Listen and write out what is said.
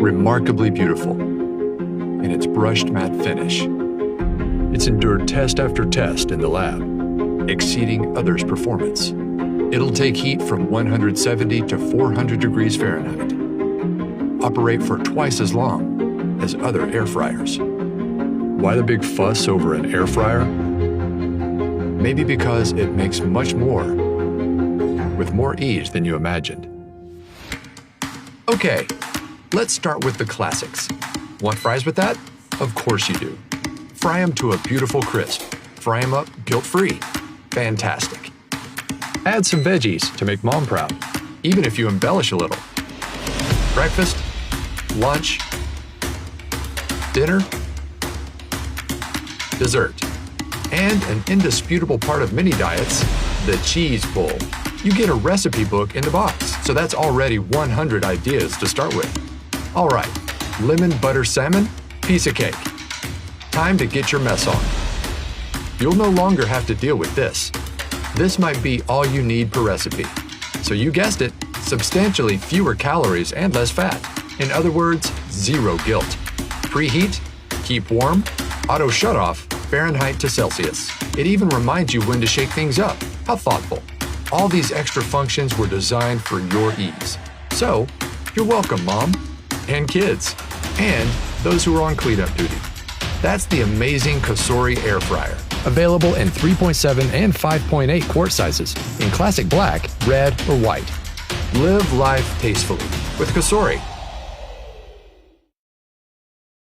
remarkably beautiful in its brushed matte finish. It's endured test after test in the lab, exceeding others' performance. It'll take heat from 170 to 400 degrees Fahrenheit, operate for twice as long as other air fryers. Why the big fuss over an air fryer? Maybe because it makes much more with more ease than you imagined. Okay, let's start with the classics. Want fries with that? Of course you do. Fry them to a beautiful crisp. Fry them up guilt-free. Fantastic. Add some veggies to make mom proud, even if you embellish a little. Breakfast, lunch, dinner, dessert, and an indisputable part of many diets, the cheese bowl. You get a recipe book in the box, so that's already 100 ideas to start with. All right, lemon butter salmon, piece of cake. Time to get your mess on. You'll no longer have to deal with this. This might be all you need per recipe. So you guessed it, substantially fewer calories and less fat. In other words, zero guilt. Preheat, keep warm, auto shut-off, Fahrenheit to Celsius. It even reminds you when to shake things up. How thoughtful. All these extra functions were designed for your ease. So, you're welcome, Mom, and kids, and those who are on cleanup duty. That's the amazing COSORI air fryer. Available in 3.7 and 5.8 quart sizes in classic black, red, or white. Live life tastefully with COSORI.